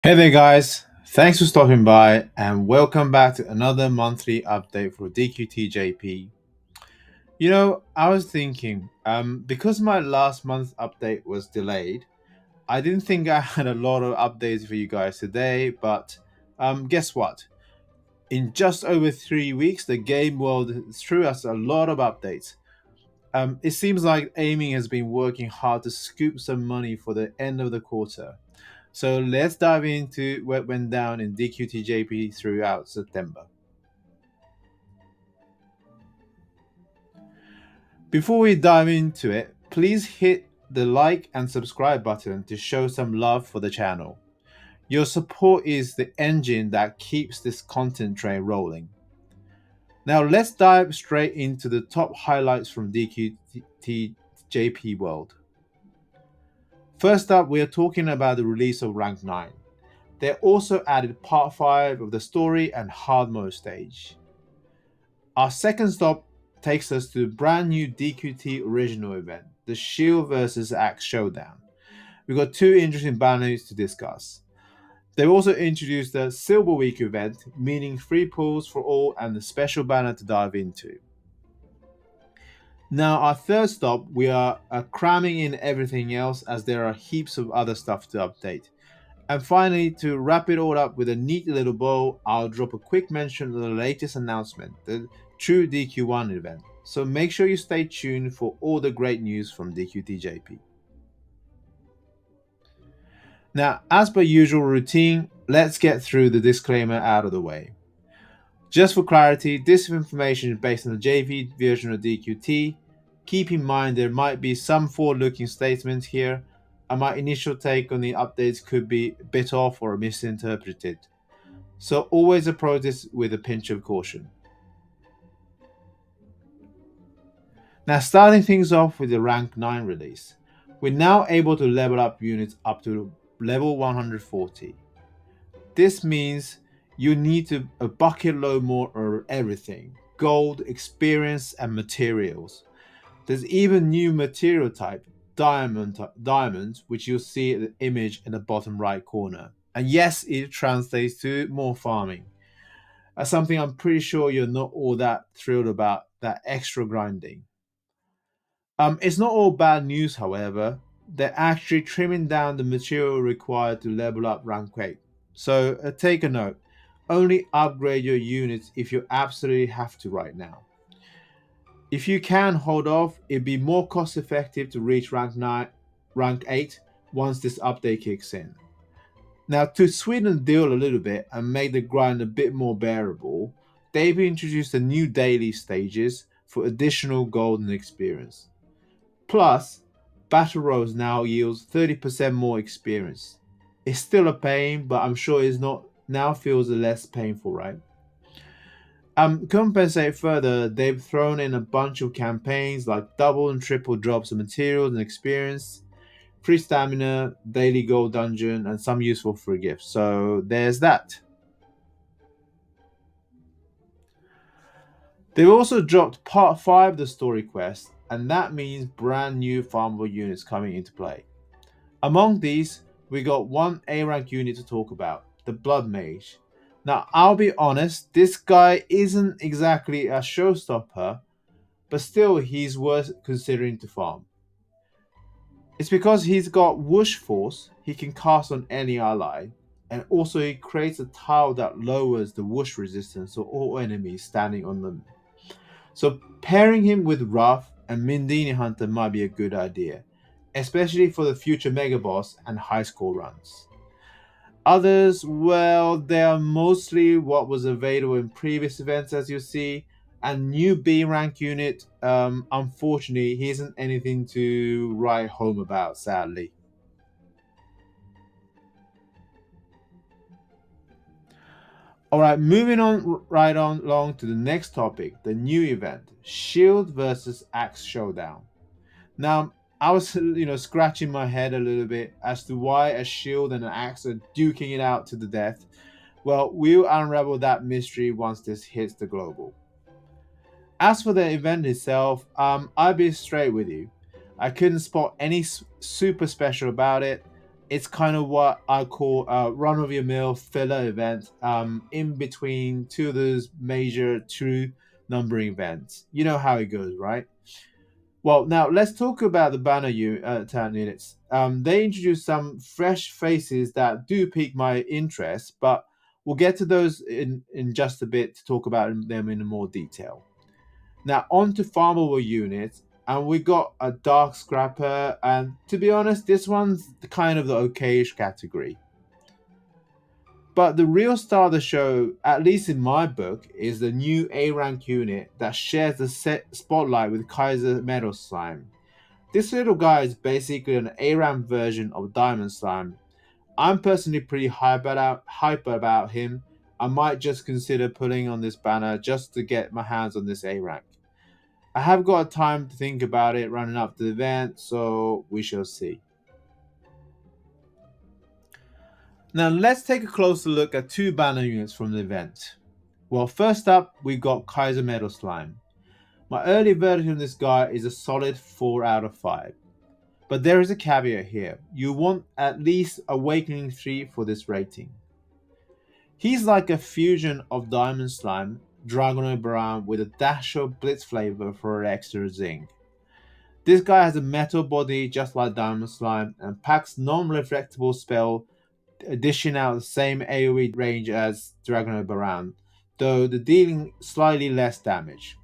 Hey there, guys. Thanks for stopping by and welcome back to another monthly update for DQT JP. I was thinking, because my last month's update was delayed, I didn't think I had a lot of updates for you guys today, but guess what? In just over 3 weeks, the game world threw us a lot of updates. It seems like Aiming has been working hard to scoop some money for the end of the quarter. So let's dive into what went down in DQT JP throughout September. Before we dive into it, please hit the like and subscribe button to show some love for the channel. Your support is the engine that keeps this content train rolling. Now let's dive straight into the top highlights from DQT JP World. First up, we are talking about the release of Rank 9. They also added Part 5 of the story and Hard Mode stage. Our second stop takes us to the brand new DQT original event, the Shield vs Axe Showdown. We've got two interesting banners to discuss. They've also introduced the Silver Week event, meaning free pools for all and the special banner to dive into. Now, our third stop, we are cramming in everything else as there are heaps of other stuff to update. And finally, to wrap it all up with a neat little bow, I'll drop a quick mention of the latest announcement, the True DQ1 event. So make sure you stay tuned for all the great news from DQT JP. Now, as per usual routine, let's get through the disclaimer out of the way. Just for clarity, this information is based on the JV version of DQT. Keep in mind there might be some forward-looking statements here, and my initial take on the updates could be a bit off or misinterpreted. So always approach this with a pinch of caution. Now, starting things off with the Rank 9 release, we're now able to level up units up to level 140. This means you need to a bucket load more of everything: gold, experience, and materials. There's even new material type, diamonds, which you'll see the image in the bottom right corner. And yes, it translates to more farming. That's something I'm pretty sure you're not all that thrilled about, that extra grinding. It's not all bad news, however. They're actually trimming down the material required to level up rank 8. So take a note. Only upgrade your units if you absolutely have to right now. If you can hold off, it'd be more cost effective to reach rank 8 once this update kicks in. Now, to sweeten the deal a little bit and make the grind a bit more bearable, they've introduced a new daily stages for additional gold and experience. Plus, Battle Royals now yields 30% more experience. It's still a pain, but I'm sure it's not now feels less painful, right? Compensate further, they've thrown in a bunch of campaigns like double and triple drops of materials and experience, free stamina, daily gold dungeon, and some useful free gifts. So there's that. They've also dropped part 5 of the story quest, and that means brand new farmable units coming into play. Among these, we got one A rank unit to talk about, the Blood Mage. Now, I'll be honest, this guy isn't exactly a showstopper, but still he's worth considering to farm. It's because he's got Whoosh Force, he can cast on any ally, and also he creates a tile that lowers the whoosh resistance of all enemies standing on them. So pairing him with Ruff and Mindini Hunter might be a good idea, especially for the future Mega Boss and high score runs. Others, well, they are mostly what was available in previous events, as you see. And new B rank unit, unfortunately, he isn't anything to write home about, sadly. Alright, moving on right on along to the next topic, the new event, Shield versus Axe Showdown. Now, I was, scratching my head a little bit as to why a shield and an axe are duking it out to the death. Well, we'll unravel that mystery once this hits the global. As for the event itself, I'll be straight with you. I couldn't spot any super special about it. It's kind of what I call a run-of-your-mill filler event in between two of those major true numbering events. You know how it goes, right? Well, now let's talk about the banner talent units. They introduced some fresh faces that do pique my interest, but we'll get to those in just a bit to talk about them in more detail. Now, on to farmable units, and we got a Dark Scrapper, and to be honest, this one's kind of the okayish category. But the real star of the show, at least in my book, is the new A rank unit that shares the spotlight with Kaiser Metal Slime. This little guy is basically an A rank version of Diamond Slime. I'm personally pretty hyper about him. I might just consider putting on this banner just to get my hands on this A rank. I have got time to think about it running up to the event, so we shall see. Now let's take a closer look at two banner units from the event. Well, first up, we got Kaiser Metal Slime. My early version of this guy is a solid 4 out of 5. But there is a caveat here. You want at least Awakening 3 for this rating. He's like a fusion of Diamond Slime, Dragonoid Brown with a dash of Blitz flavor for an extra zing. This guy has a metal body just like Diamond Slime and packs non-reflectable spell, dishing out the same AoE range as Dragonoid Baran, though the dealing slightly less damage.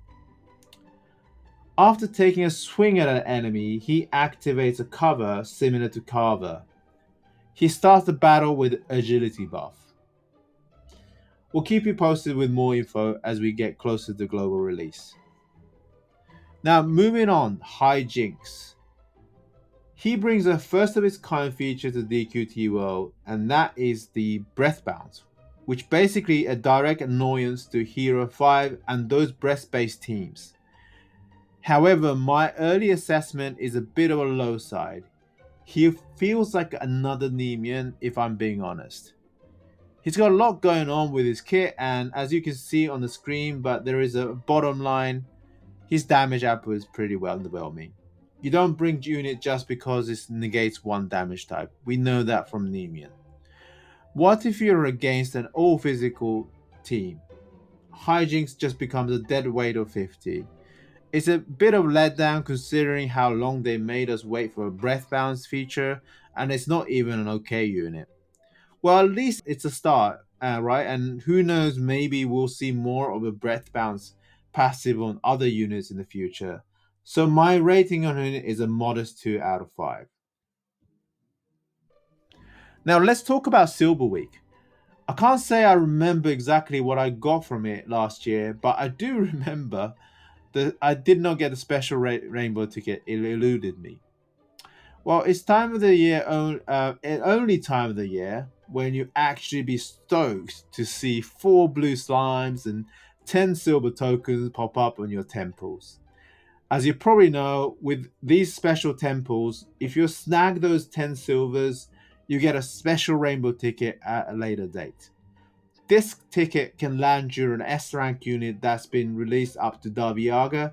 After taking a swing at an enemy, he activates a cover similar to Carver. He starts the battle with agility buff. We'll keep you posted with more info as we get closer to global release. Now moving on, Hijinks. He brings a first of its kind feature to DQT world, and that is the Breath Bounce, which basically a direct annoyance to Hero 5 and those breath based teams. However, my early assessment is a bit of a low side. He feels like another Nemean if I'm being honest. He's got a lot going on with his kit, and as you can see on the screen, but there is a bottom line, his damage output is pretty well underwhelming. You don't bring unit just because it negates one damage type. We know that from Nemean. What if you're against an all physical team? Hijinks just becomes a dead weight of 50. It's a bit of letdown considering how long they made us wait for a breath bounce feature, and it's not even an okay unit. Well, at least it's a start, right? And who knows, maybe we'll see more of a breath bounce passive on other units in the future. So my rating on it is a modest 2 out of 5. Now let's talk about Silver Week. I can't say I remember exactly what I got from it last year, but I do remember that I did not get the special rainbow ticket. It eluded me. Well, it's time of the year, only time of the year when you actually be stoked to see 4 blue slimes and 10 silver tokens pop up on your temples. As you probably know, with these special temples, if you snag those 10 silvers, you get a special rainbow ticket at a later date. This ticket can land you an S rank unit that's been released up to Darviaga,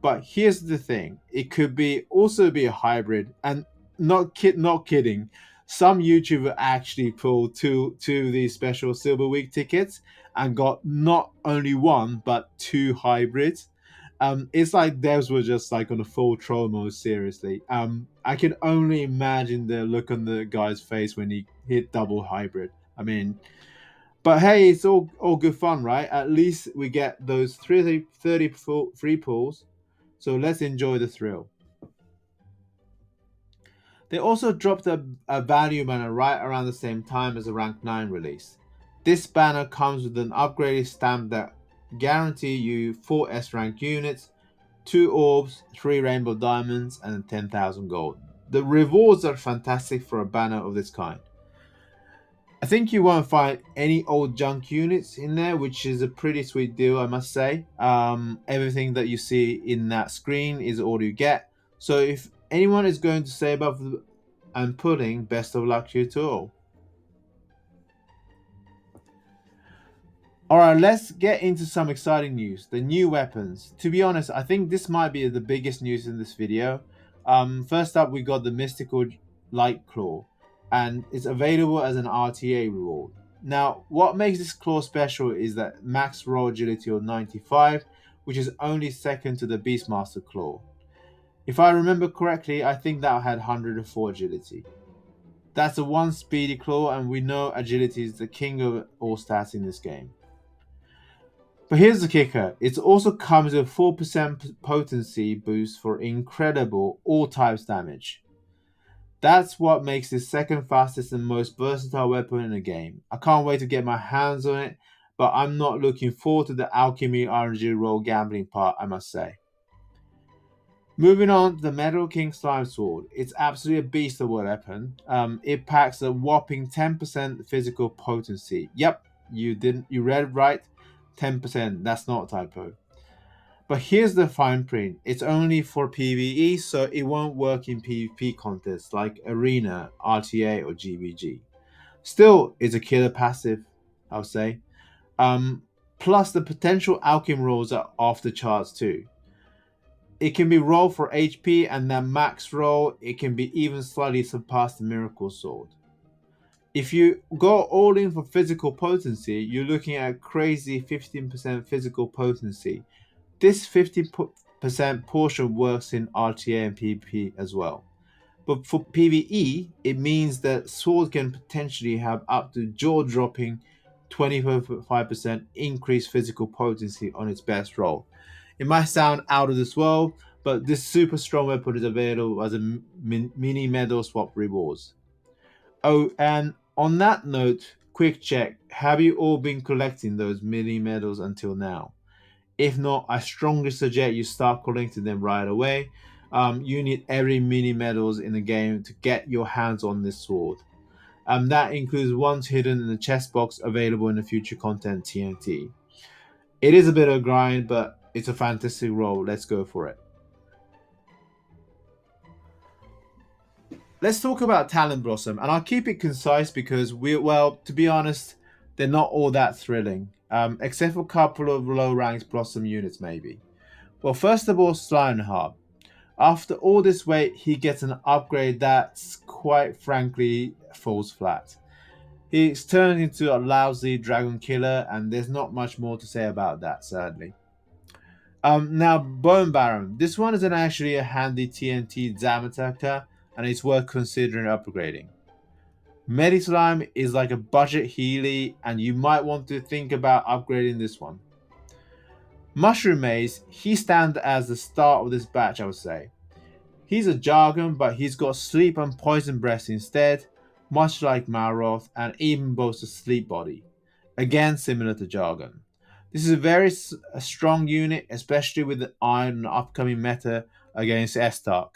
but here's the thing: it could also be a hybrid, and not kidding. Some YouTuber actually pulled two of these special Silver Week tickets and got not only one but 2 hybrids. It's like devs were just like on a full troll mode. Seriously, I can only imagine the look on the guy's face when he hit double hybrid. I mean, but hey, it's all good fun, right? At least we get those 30 free pulls, so let's enjoy the thrill. They also dropped a value banner right around the same time as the rank 9 release. This banner comes with an upgraded stamp that guarantee you 4 S rank units, 2 orbs, 3 rainbow diamonds, and 10,000 gold. The rewards are fantastic for a banner of this kind. I think you won't find any old junk units in there, which is a pretty sweet deal, I must say. Everything that you see in that screen is all you get. So if anyone is going to say above and pudding, best of luck to you to all. Alright, let's get into some exciting news. The new weapons. To be honest, I think this might be the biggest news in this video. First up, we got the Mystical Light Claw, and it's available as an RTA reward. Now, what makes this claw special is that max roll agility of 95, which is only second to the Beastmaster claw. If I remember correctly, I think that had 104 agility. That's a one speedy claw, and we know agility is the king of all stats in this game. But here's the kicker, it also comes with 4% potency boost for incredible all types damage. That's what makes this second fastest and most versatile weapon in the game. I can't wait to get my hands on it, but I'm not looking forward to the alchemy RNG roll gambling part, I must say. Moving on to the Metal King Slime Sword. It's absolutely a beast of a weapon. It packs a whopping 10% physical potency. Yep, you read right. 10%, that's not a typo. But here's the fine print. It's only for PvE, so it won't work in PvP contests like Arena, RTA, or GVG. Still, it's a killer passive, I'll say. Plus, the potential alchemy rolls are off the charts too. It can be rolled for HP, and that max roll, it can be even slightly surpass the Miracle Sword. If you go all in for physical potency, you're looking at a crazy 15% physical potency. This 50% portion works in RTA and PvP as well. But for PvE, it means that Sword can potentially have up to jaw-dropping 25% increased physical potency on its best roll. It might sound out of this world, but this super strong weapon is available as a mini medal swap rewards. Oh, and on that note, quick check. Have you all been collecting those mini medals until now? If not, I strongly suggest you start collecting them right away. You need every mini medals in the game to get your hands on this sword. That includes ones hidden in the chest box available in the future content TNT. It is a bit of a grind, but it's a fantastic roll. Let's go for it. Let's talk about Talon Blossom, and I'll keep it concise because to be honest, they're not all that thrilling, except for a couple of low-ranked Blossom units maybe. Well, first of all, Slimeheart. After all this wait, he gets an upgrade that's quite frankly falls flat. He's turned into a lousy dragon killer, and there's not much more to say about that, sadly. Now, Bone Baron. This one isn't actually a handy TNT Zam attacker, and it's worth considering upgrading. Medislime is like a budget Healy, and you might want to think about upgrading this one. Mushroom Maze, he stands as the start of this batch, I would say. He's a jargon, but he's got sleep and poison breath instead, much like Malroth, and even boasts a sleep body. Again, similar to jargon. This is a very strong unit, especially with the iron and upcoming meta against S-Tark.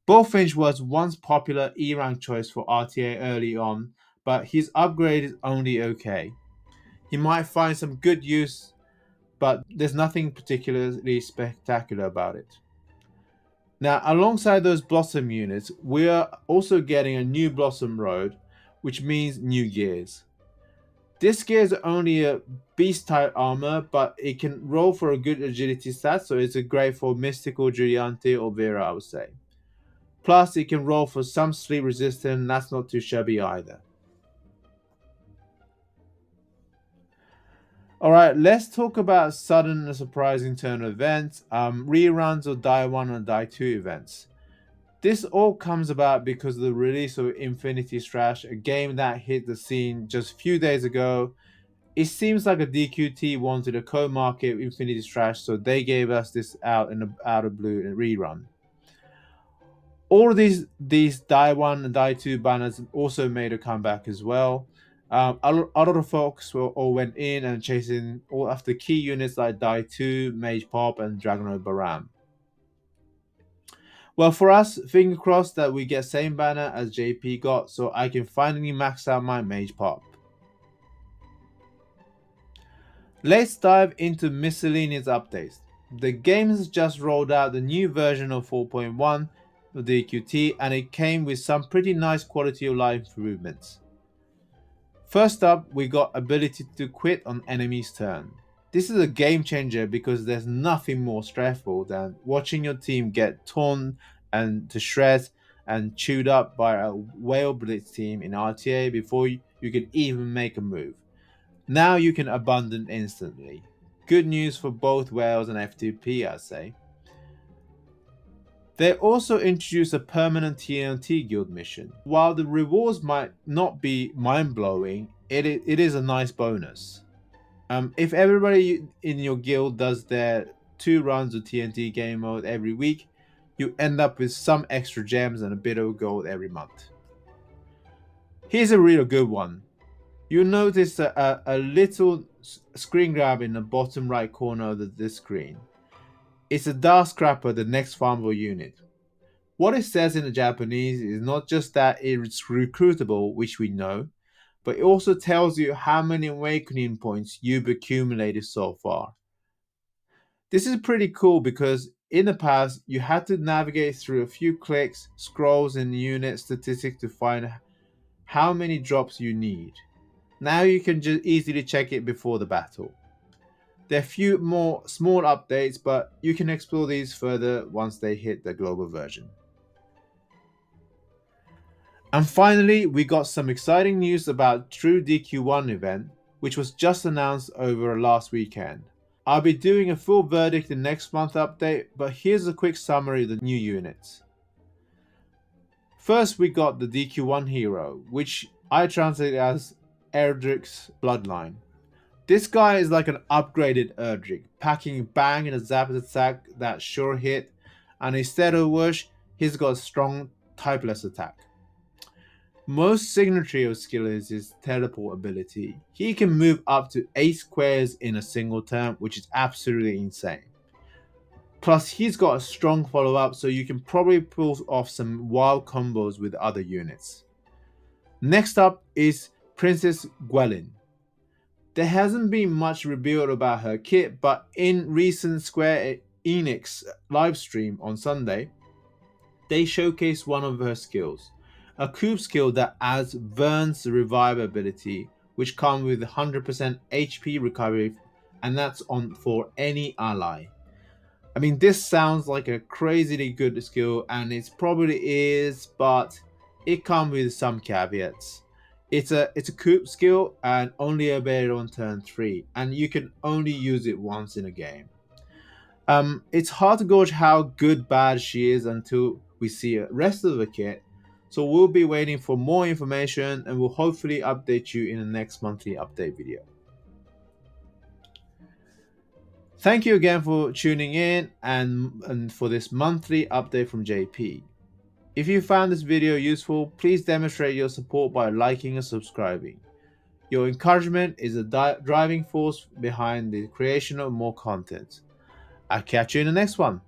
Bullfinch was once popular E-rank choice for RTA early on, but his upgrade is only okay. He might find some good use, but there's nothing particularly spectacular about it. Now, alongside those Blossom units, we are also getting a new Blossom Road, which means new gears. This gear is only a beast type armor, but it can roll for a good agility stat, so it's great for Mystical, Giuliante, or Vera, I would say. Plus, it can roll for some sleep resistance, that's not too shabby either. Alright, let's talk about sudden and surprising turn events, reruns of Die 1 and Die 2 events. This all comes about because of the release of Infinity Strash, a game that hit the scene just a few days ago. It seems like a DQT wanted a co-market Infinity Strash, so they gave us this out of blue rerun. All of these Die 1 and Die 2 banners also made a comeback as well. A lot of folks all went in and chasing all after key units like Die 2, Mage Pop, and Dragonoid Baram. Well, for us, finger crossed that we get same banner as JP got, so I can finally max out my Mage Pop. Let's dive into miscellaneous updates. The game has just rolled out the new version of 4.1 of DQT, and it came with some pretty nice quality of life improvements. First up, we got ability to quit on enemy's turn. This is a game changer because there's nothing more stressful than watching your team get torn and to shreds and chewed up by a whale blitz team in RTA before you can even make a move. Now you can abandon instantly. Good news for both whales and F2P, I'd say. They also introduced a permanent TNT guild mission. While the rewards might not be mind-blowing, it is a nice bonus. If everybody in your guild does their 2 runs of TNT game mode every week, you end up with some extra gems and a bit of gold every month. Here's a real good one. You'll notice a little screen grab in the bottom right corner of the screen. It's a Dart Scrapper, the next farmable unit. What it says in the Japanese is not just that it's recruitable, which we know, but it also tells you how many awakening points you've accumulated so far. This is pretty cool because in the past you had to navigate through a few clicks, scrolls in the unit statistics to find how many drops you need. Now you can just easily check it before the battle. There are a few more small updates, but you can explore these further once they hit the global version. And finally, we got some exciting news about True DQ1 event, which was just announced over last weekend. I'll be doing a full verdict in next month update, but here's a quick summary of the new units. First, we got the DQ1 hero, which I translate as Erdrick's Bloodline. This guy is like an upgraded Erdrick, packing bang and a zap attack that's sure hit, and instead of Whoosh, he's got a strong typeless attack. Most signature of skill is his teleport ability. He can move up to 8 squares in a single turn, which is absolutely insane. Plus, he's got a strong follow-up, so you can probably pull off some wild combos with other units. Next up is Princess Gwelin. There hasn't been much revealed about her kit, but in recent Square Enix livestream on Sunday, they showcased one of her skills. A coup skill that adds Vern's revive ability, which comes with 100% HP recovery, and that's on for any ally. I mean, this sounds like a crazily good skill, and it probably is, but it comes with some caveats. It's a coup skill and only available on turn 3, and you can only use it once in a game. It's hard to gauge how good bad she is until we see the rest of the kit, so we'll be waiting for more information and we'll hopefully update you in the next monthly update video. Thank you again for tuning in and for this monthly update from JP. If you found this video useful, please demonstrate your support by liking and subscribing. Your encouragement is a driving force behind the creation of more content. I'll catch you in the next one.